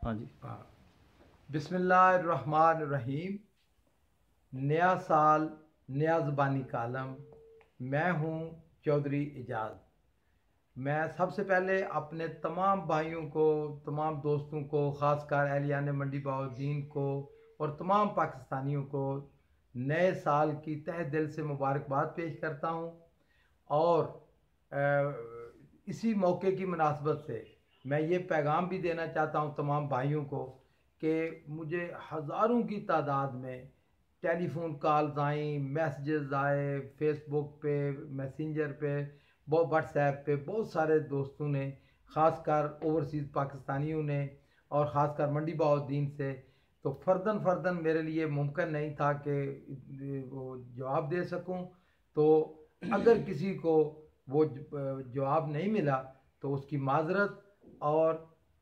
हाँ जी। हाँ। बिस्मिल्लाहिर्रहमानिर्रहीम। नया साल, नया ज़बानी कालम। मैं हूँ चौधरी एजाज। मैं सबसे पहले अपने तमाम भाइयों को, तमाम दोस्तों को, ख़ासकर एहलियान मंडी बहाउद्दीन को और तमाम पाकिस्तानियों को नए साल की तहे दिल से मुबारकबाद पेश करता हूँ। और इसी मौके की मुनासबत से मैं ये पैगाम भी देना चाहता हूँ तमाम भाइयों को कि मुझे हज़ारों की तादाद में टेलीफोन कॉल्स आई, मैसेजेस आए, फेसबुक पे, मैसेंजर पे, व्हाट्सएप पे बहुत सारे दोस्तों ने, ख़ासकर ओवरसीज़ पाकिस्तानियों ने और ख़ासकर मंडी बहाउद्दीन से। तो फ़र्दन मेरे लिए मुमकिन नहीं था कि वो जवाब दे सकूं। तो अगर किसी को वो जवाब नहीं मिला तो उसकी माजरत। और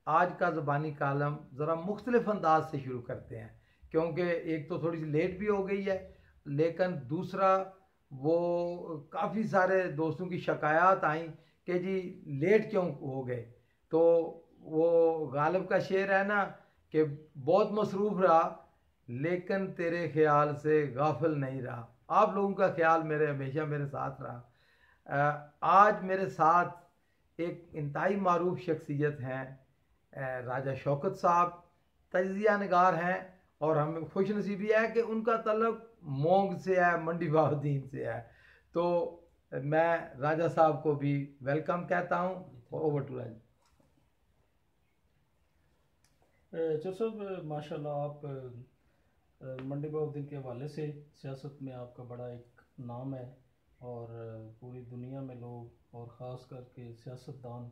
आज का ज़बानी कालम ज़रा मुख्तलिफ अंदाज से शुरू करते हैं, क्योंकि एक तो थोड़ी सी लेट भी हो गई है, लेकिन दूसरा वो काफ़ी सारे दोस्तों की शिकायत आई कि जी लेट क्यों हो गए। तो वो गालिब का शेर है ना कि बहुत मसरूफ़ रहा लेकिन तेरे ख्याल से गाफिल नहीं रहा। आप लोगों का ख्याल मेरे हमेशा मेरे साथ रहा। आज मेरे साथ एक इंतहाई मारूफ शख्सियत हैं, राजा शौकत साहब, तजिया नगार हैं। और हमें खुश नसीबी है कि उनका तल्लुक मोंग से है, मंडी बहाउद्दीन से है। तो मैं राजा साहब को भी वेलकम कहता हूँ। ओवर टू राजा। जो सब माशाल्लाह आप मंडी बहाउद्दीन के हवाले से सियासत में आपका बड़ा एक नाम है और पूरी दुनिया में लोग और ख़ास करके सियासतदान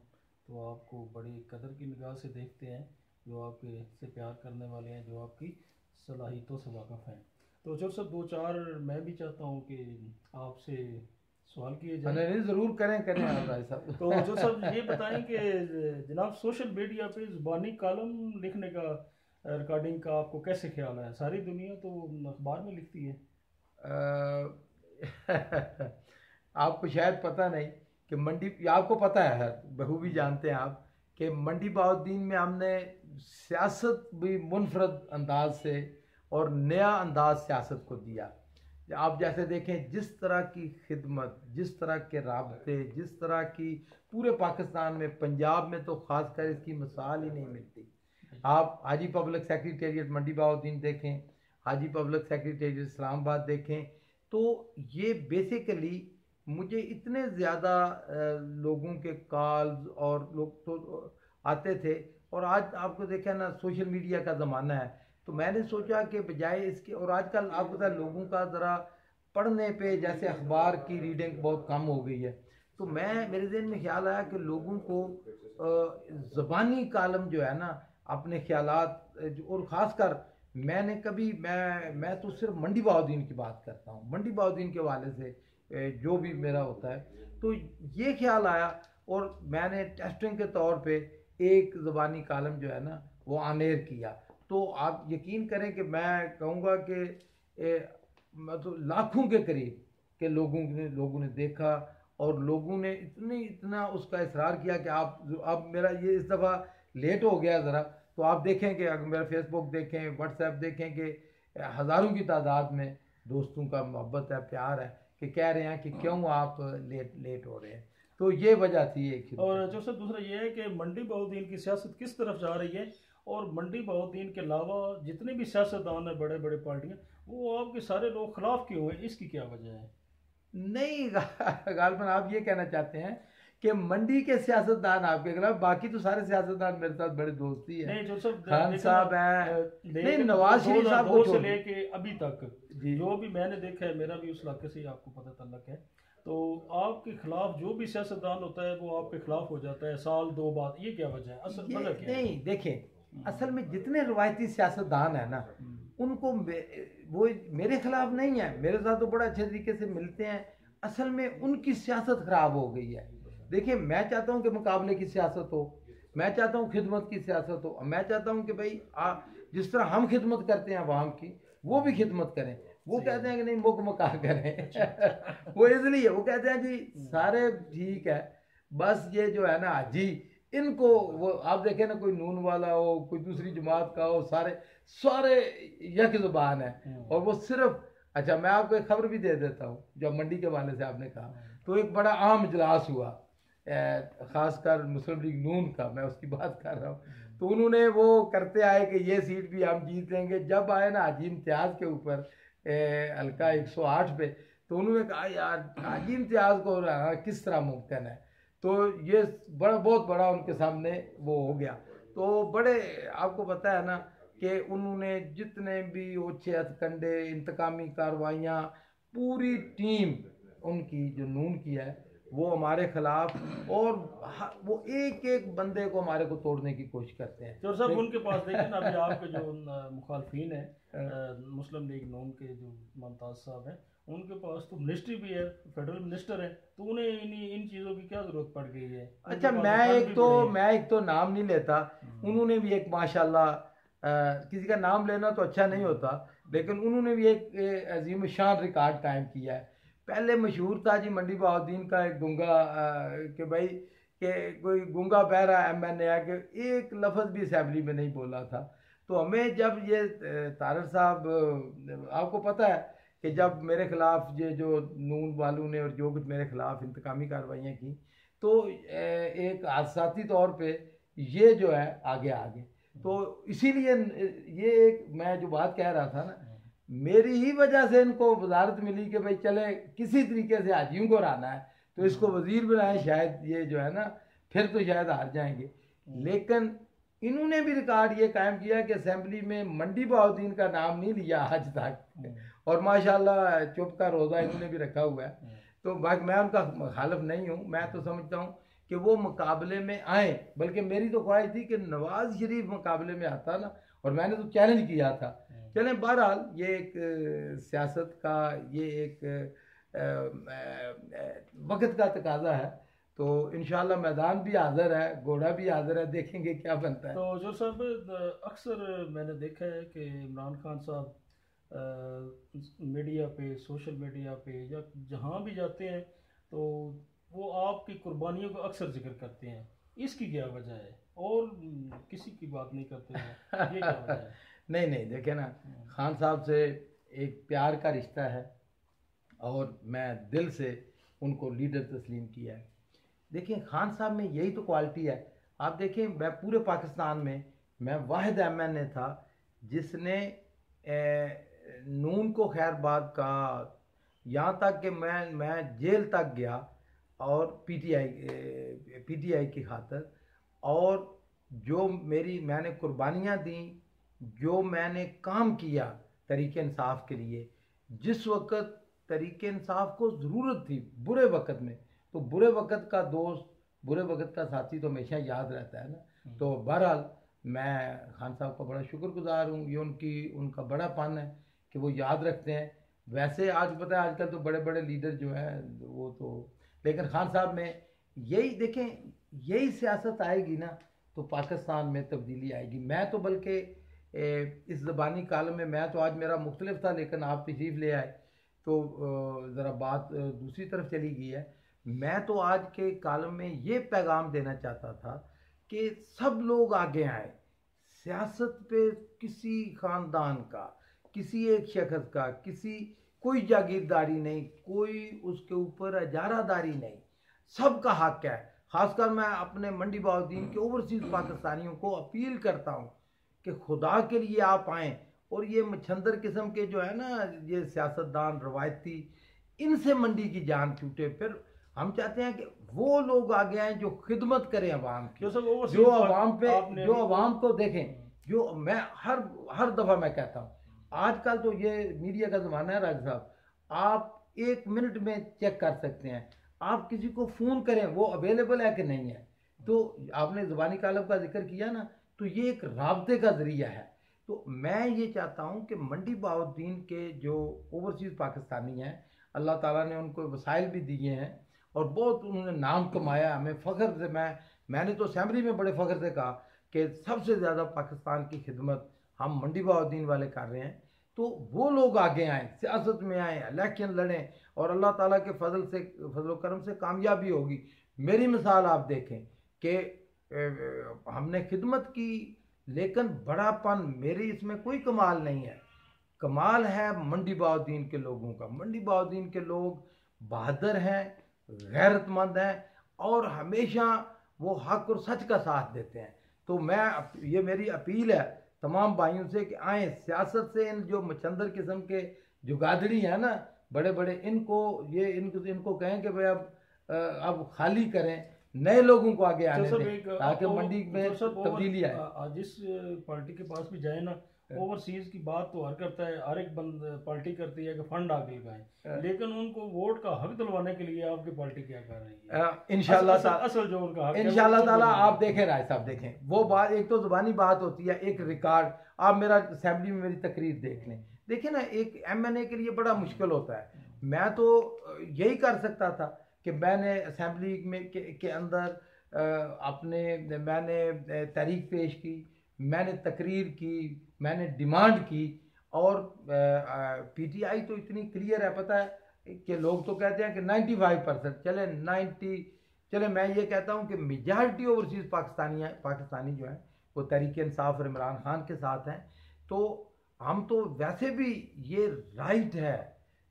तो आपको बड़ी कदर की निगाह से देखते हैं, जो आपके से प्यार करने वाले हैं, जो आपकी सलाहियतों से वाकफ़ हैं। तो जो सब दो चार मैं भी चाहता हूँ कि आपसे सवाल किए जाए। नहीं, ज़रूर करें करें आप राजा साहब। तो जो सब ये बताएं कि जनाब सोशल मीडिया पे ज़बानी कॉलम लिखने का, रिकॉर्डिंग का आपको कैसे ख्याल है? सारी दुनिया तो अखबार में लिखती है। आपको शायद पता नहीं कि मंडी, आपको पता है, बखूबी जानते हैं आप कि मंडी बहाउद्दीन में हमने सियासत भी मुनफरद अंदाज से और नया अंदाज सियासत को दिया। आप जैसे देखें जिस तरह की खिदमत, जिस तरह के राबते, जिस तरह की पूरे पाकिस्तान में, पंजाब में तो ख़ासकर इसकी मिसाल ही नहीं मिलती। आप हाजी पब्लिक सेक्रेटेरिएट मंडी बहाउद्दीन देखें, हाजी पब्लिक सेक्रेटेरिएट इस्लामाबाद देखें, तो ये बेसिकली मुझे इतने ज़्यादा लोगों के कॉल्स और लोग तो आते थे। और आज आपको देखा ना, सोशल मीडिया का ज़माना है, तो मैंने सोचा कि बजाय इसके, और आजकल आपको पता है लोगों का ज़रा पढ़ने पे जैसे अखबार की रीडिंग बहुत कम हो गई है, तो मेरे जहन में ख्याल आया कि लोगों को ज़बानी कालम जो है ना अपने ख्यालात, और ख़ासकर मैंने कभी मैं तो सिर्फ मंडी बहाउद्दीन की बात करता हूँ, मंडी बहाउद्दीन के हवाले से जो भी मेरा होता है, तो ये ख्याल आया और मैंने टेस्टिंग के तौर पे एक ज़बानी कालम जो है ना वो आनेर किया। तो आप यकीन करें कि मैं कहूँगा कि मतलब लाखों के करीब के लोगों ने देखा, और लोगों ने इतना उसका इसरार किया कि आप, अब मेरा ये इस दफ़ा लेट हो गया ज़रा, तो आप देखें कि अगर मेरा फेसबुक देखें, व्हाट्सएप देखें कि हज़ारों की तादाद में दोस्तों का मोहब्बत है, प्यार है, कि कह रहे हैं कि क्यों आप लेट हो रहे हैं। तो ये वजह थी एक। और जो सब दूसरा ये है कि मंडी बहाउद्दीन की सियासत किस तरफ जा रही है, और मंडी बहाउद्दीन के अलावा जितने भी सियासतदान हैं, बड़े बड़े पार्टियां, वो आपके सारे लोग खिलाफ क्यों हैं? इसकी क्या वजह है? नहीं, गालबन आप ये कहना चाहते हैं कि मंडी के सियासतदान आपके खिलाफ, बाकी तो सारे सियासतदान मेरे साथ बड़े दोस्ती है। नहीं, जो सब खान साहब हैं, नहीं, नवाज शरीफ साहब को से लेके अभी तक जी, जो भी मैंने देखा है, मेरा भी उस इलाके से ही आपको पता तल्लक है, तो आपके खिलाफ जो भी सियासतदान होता है वो आपके खिलाफ हो जाता है साल दो बाद। ये क्या वजह है? असल वजह क्या है? नहीं देखें, असल में जितने रवायती सियासतदान है ना, उनको वो मेरे खिलाफ नहीं है, मेरे साथ तो बड़ा अच्छे तरीके से मिलते हैं। असल में उनकी सियासत खराब हो गई है। देखिए, मैं चाहता हूं कि मुकाबले की सियासत हो, मैं चाहता हूं खिदमत की सियासत हो, मैं चाहता हूं कि भाई जिस तरह हम खिदमत करते हैं आवाम की, वो भी खिदमत करें। वो कहते हैं कि नहीं, मुक मका करें। वो इसलिए वो कहते हैं जी सारे ठीक है, बस ये जो है ना जी इनको वो आप देखें ना, कोई नून वाला हो, कोई दूसरी जमात का हो, सारे सारे यक ज़ुबान है। और वो सिर्फ, अच्छा मैं आपको एक खबर भी दे देता हूँ, जो मंडी के हवाले से आपने कहा, तो एक बड़ा आम इजलास हुआ खासकर मुस्लिम लीग नून का, मैं उसकी बात कर रहा हूँ। तो उन्होंने वो करते आए कि ये सीट भी हम जीत लेंगे। जब आए ना हाजी इम्तियाज़ के ऊपर हल्का 108 पे, तो उन्होंने कहा यार हाजी इम्तियाज़ को किस तरह मुमकिन है। तो ये बहुत बड़ा उनके सामने वो हो गया। तो बड़े आपको पता है ना कि उन्होंने जितने भी ओछे हथकंडे, इंतकामी कार्रवाइयाँ, पूरी टीम उनकी जो नून की है वो हमारे खिलाफ, और वो एक एक बंदे को हमारे को तोड़ने की कोशिश करते हैं। तो साहब उनके पास देखें ना, अभी आपके जो मुखालफिन है मुस्लिम लीग नून के जो मुमताज़ साहब हैं, उनके पास तो मिनिस्ट्री भी है, फेडरल मिनिस्टर है, तो उन्हें इन चीज़ों की क्या ज़रूरत पड़ गई है? अच्छा मैं एक तो नाम नहीं लेता, उन्होंने भी एक माशाल्लाह किसी का नाम लेना तो अच्छा नहीं होता, लेकिन उन्होंने भी एक अजीम शान रिकॉर्ड कायम किया है। पहले मशहूर था जी मंडी बहाउद्दीन का एक गूंगा, कि भाई कि कोई गूंगा बहरा MNA है कि एक लफ्ज़ भी असम्बली में नहीं बोला था। तो हमें जब ये तारड़ साहब, आपको पता है कि जब मेरे खिलाफ ये जो नून वालों ने और जो कुछ मेरे खिलाफ इंतकामी कार्रवाइयाँ की, तो एक हादसाती तौर पे ये जो है आगे तो इसीलिए ये एक मैं जो बात कह रहा था ना, मेरी ही वजह से इनको वजारत मिली कि भाई चले किसी तरीके से हाजियों को हराना है तो इसको वजीर बनाए, शायद ये जो है ना फिर तो शायद हार जाएंगे। लेकिन इन्होंने भी रिकॉर्ड ये कायम किया कि असेंबली में मंडी बहाउद्दीन का नाम नहीं लिया आज तक, और माशाल्लाह चुप का रोज़ा इन्होंने भी रखा हुआ है। तो बाकी मैं उनका मुखालिफ नहीं हूँ, मैं तो समझता हूँ कि वो मुकाबले में आए, बल्कि मेरी तो ख्वाहिश थी कि नवाज शरीफ मुकाबले में आता ना, और मैंने तो चैलेंज किया था। चलें बहरहाल ये एक सियासत का ये एक वक्त का तकाजा है। तो इंशाल्लाह मैदान भी हाजिर है, घोड़ा भी हाजिर है, देखेंगे क्या बनता है। तो जो साहब अक्सर मैंने देखा है कि इमरान खान साहब मीडिया पे, सोशल मीडिया पे या जहाँ भी जाते हैं तो वो आपकी कुर्बानियों का अक्सर जिक्र करते हैं, इसकी क्या वजह है? और किसी की बात नहीं करते हैं, ये क्या वजह है? नहीं देखे ना, खान साहब से एक प्यार का रिश्ता है और मैं दिल से उनको लीडर तस्लीम किया है। देखिए खान साहब में यही तो क्वालिटी है। आप देखें, मैं पूरे पाकिस्तान में मैं वाहिद MNA था जिसने नून को खैरबाद का, यहाँ तक कि मैं जेल तक गया और PTI की खातर, और जो मैंने कुर्बानियाँ दी, जो मैंने काम किया तरीके इंसाफ के लिए, जिस वक़्त तरीके इंसाफ को ज़रूरत थी बुरे वक़्त में, तो बुरे वक़्त का दोस्त, बुरे वक़्त का साथी तो हमेशा याद रहता है ना। तो बहरहाल मैं खान साहब का बड़ा शुक्रगुजार हूँ, ये उनका बड़ापन है कि वो याद रखते हैं। वैसे आज पता है आजकल तो बड़े बड़े लीडर जो हैं वो तो, लेकिन खान साहब में यही देखें, यही सियासत आएगी ना तो पाकिस्तान में तब्दीली आएगी। मैं तो बल्कि इस ज़बानी कालम में, मैं तो आज मेरा मुख्तलिफ था लेकिन आप तशरीफ़ ले आए तो ज़रा बात दूसरी तरफ चली गई है। मैं तो आज के कालम में ये पैगाम देना चाहता था कि सब लोग आगे आए सियासत पे, किसी ख़ानदान का, किसी एक शख्स का, कोई जागीरदारी नहीं, कोई उसके ऊपर अजारादारी नहीं, सबका हक है। खासकर मैं अपने मंडी बहाउद्दीन के ओवरसीज़ पाकिस्तानियों को अपील करता हूँ कि खुदा के लिए आप आएँ, और ये मच्छंदर किस्म के जो है ना ये सियासतदान रवायती, इनसे मंडी की जान छूटे। फिर हम चाहते हैं कि वो लोग आगे आए जो खिदमत करें अवाम की, जो अवाम को देखें। जो मैं हर दफ़ा मैं कहता हूँ, आजकल तो ये मीडिया का ज़माना है राज साहब, आप 1 मिनट में चेक कर सकते हैं, आप किसी को फ़ोन करें वो अवेलेबल है कि नहीं है। तो आपने ज़बानी कालम का जिक्र किया ना, तो ये एक राब्ते का ज़रिया है। तो मैं ये चाहता हूँ कि मंडी बहाउद्दीन के जो ओवरसीज़ पाकिस्तानी हैं, अल्लाह ताला ने उनको वसाइल भी दिए हैं और बहुत उन्होंने नाम कमाया, हमें फ़ख्र से, मैंने तो असेंबली में बड़े फ़ख्र से कहा कि सबसे ज़्यादा पाकिस्तान की खिदमत हम मंडी बहाउद्दीन वाले कर रहे हैं। तो वो लोग आगे आएँ, सियासत में आएँ, इलेक्शन लड़ें, और अल्लाह ताला के फजल करम से कामयाबी होगी। मेरी मिसाल आप देखें कि हमने खिदमत की, लेकिन बड़ापन मेरी इसमें कोई कमाल नहीं है। कमाल है मंडी बहाउद्दीन के लोगों का। मंडी बहाउद्दीन के लोग बहादुर हैं, गैरतमंद हैं, और हमेशा वो हक और सच का साथ देते हैं। तो ये मेरी अपील है तमाम भाइयों से कि आए सियासत से, इन जो मचंदर किस्म के जुगादड़ी हैं ना बड़े बड़े, इनको कहें कि भाई अब खाली करें, नए लोगों को आगे आने दें ताकि मंडी में तब्दीली आए। जिस पार्टी के पास भी जाए ना, ओवरसीज की बात तो हर करता है, हर एक बंद पार्टी करती है कि फंड आगे लगाएं, लेकिन उनको वोट का हक दिलवाने के लिए आपकी पार्टी क्या कर रही है? इंशाल्लाह असल जो उनका हक है इंशाल्लाह ताला आप देखें राय साहब, देखें वो बात, एक तो जुबानी बात होती है, एक रिकॉर्ड। आप मेरा असेंबली में मेरी तकरीर देख लें, देखिए ना, एक एमएनए के लिए बड़ा मुश्किल होता है। मैं तो यही कर सकता था कि मैंने असेंबली में के अंदर मैंने तहरीक पेश की, मैंने तकरीर की, मैंने डिमांड की, और पीटीआई तो इतनी क्लियर है, पता है कि लोग तो कहते हैं कि 95%, चले 90, चले मैं ये कहता हूँ कि मेजॉरिटी ओवरसीज पाकिस्तानी जो है वो तहरीक इंसाफ और इमरान खान के साथ हैं। तो हम तो वैसे भी ये राइट है।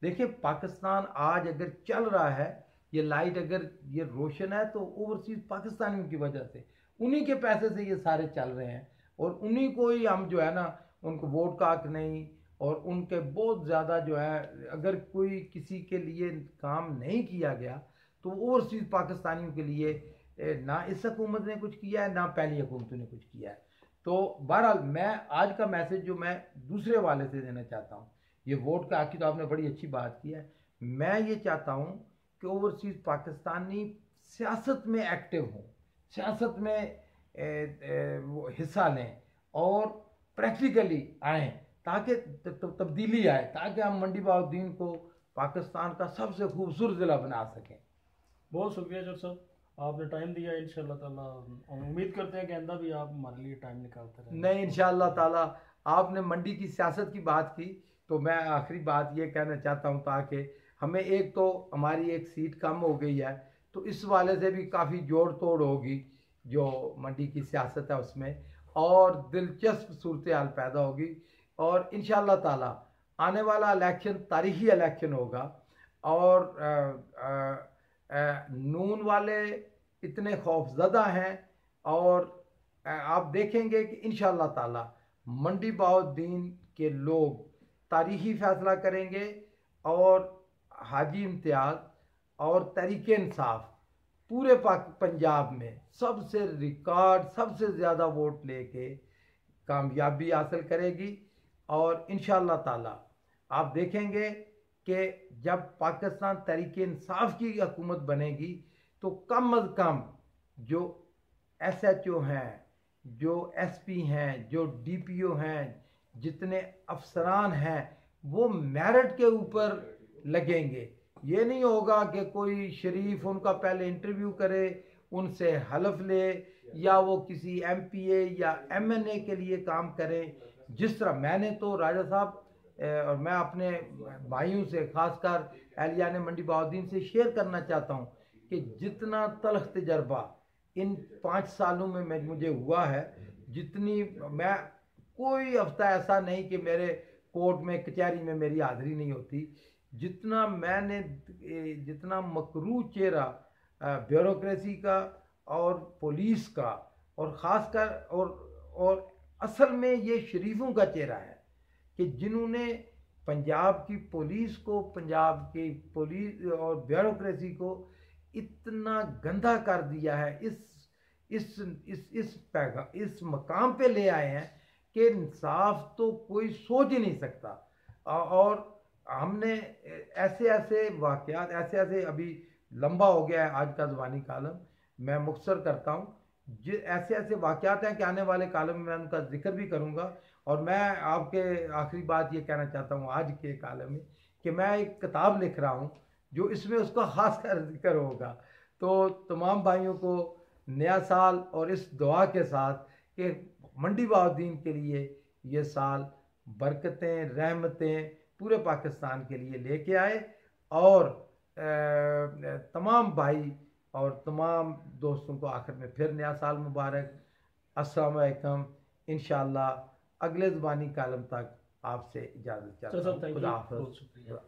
देखिए पाकिस्तान आज अगर चल रहा है, ये लाइट अगर ये रोशन है तो ओवरसीज पाकिस्तानियों की वजह से, उन्हीं के पैसे से ये सारे चल रहे हैं, और उन्हीं को ही हम जो है ना, उनको वोट का हक नहीं, और उनके बहुत ज़्यादा जो है, अगर कोई किसी के लिए काम नहीं किया गया तो ओवरसीज पाकिस्तानियों के लिए ना इस हुकूमत ने कुछ किया है, ना पहली हुकूमतों ने कुछ किया है। तो बहरहाल मैं आज का मैसेज जो मैं दूसरे वाले से देना चाहता हूँ, ये वोट का हक की तो आपने बड़ी अच्छी बात की है, मैं ये चाहता हूँ कि ओवरसीज पाकिस्तानी सियासत में एक्टिव हों, सियासत में वो हिस्सा लें और प्रैक्टिकली आएँ, ताकि तब्दीली आए, ताकि हम मंडी बहाउद्दीन को पाकिस्तान का सबसे खूबसूरत ज़िला बना सकें। बहुत शुक्रिया जज साहब, आपने टाइम दिया। इंशाल्लाह ताला उम्मीद करते हैं कि आइंदा भी आप हमारे लिए टाइम निकालते रहें। नहीं, इंशाल्लाह ताला। आपने मंडी की सियासत की बात की, तो मैं आखिरी बात ये कहना चाहता हूँ, ताकि हमें, एक तो हमारी एक सीट कम हो गई है, तो इस वाले से भी काफ़ी जोड़ तोड़ होगी जो मंडी की सियासत है उसमें, और दिलचस्प सूरत हाल पैदा होगी। और इंशाल्लाह ताला आने वाला इलेक्शन तारीखी इलेक्शन होगा, और नून वाले इतने खौफजदा हैं, और आप देखेंगे कि इंशाल्लाह ताला मंडी बहाउद्दीन के लोग तारीखी फैसला करेंगे, और हाजी इम्तियाज़ और तहरीक इंसाफ पूरे पंजाब में सबसे रिकॉर्ड, सबसे ज़्यादा वोट लेके कामयाबी हासिल करेगी। और इंशाल्लाह ताला आप देखेंगे कि जब पाकिस्तान तहरीक इंसाफ की हुकूमत बनेगी, तो कम अज़ कम जो SHO हैं, जो SP हैं, जो DPO हैं, जितने अफसरान हैं, वो मेरिट के ऊपर लगेंगे। ये नहीं होगा कि कोई शरीफ उनका पहले इंटरव्यू करे, उनसे हलफ ले, या वो किसी MPA या MNA के लिए काम करें। जिस तरह मैंने तो राजा साहब और मैं अपने भाइयों से, खासकर एहलियान मंडी बहाउद्दीन से शेयर करना चाहता हूँ कि जितना तलख तजर्बा इन 5 सालों में मुझे हुआ है, जितनी मैं, कोई हफ्ता ऐसा नहीं कि मेरे कोर्ट में, कचहरी में मेरी हाज़िरी नहीं होती, जितना मकरू चेहरा ब्यूरोक्रेसी का और पुलिस का, और ख़ासकर और असल में ये शरीफों का चेहरा है कि जिन्होंने पंजाब की पुलिस को, पंजाब की पुलिस और ब्यूरोक्रेसी को इतना गंदा कर दिया है, इस मकाम पे ले आए हैं कि इंसाफ तो कोई सोच ही नहीं सकता। और हमने ऐसे वाक़यात, ऐसे अभी लंबा हो गया है आज का ज़बानी कालम, मैं मुख्तसर करता हूँ। ऐसे वाक़यात हैं कि आने वाले कालम में मैं उनका जिक्र भी करूँगा। और मैं आपके आखिरी बात ये कहना चाहता हूँ आज के कालम में, कि मैं एक किताब लिख रहा हूँ जो इसमें उसका ख़ास कर जिक्र होगा। तो तमाम भाइयों को नया साल और इस दुआ के साथ कि मंडी बहाउद्दीन के लिए ये साल बरकतें, रहमतें पूरे पाकिस्तान के लिए लेके आए, और तमाम भाई और तमाम दोस्तों को आखिर में फिर नया साल मुबारक। अस्सलाम वालेकुम। इंशाअल्लाह अगले ज़ुबानी कालम तक आपसे इजाज़त चाहता हूँ। थैंक खुदा यू, हाफ़िज़। बहुत शुक्रिया।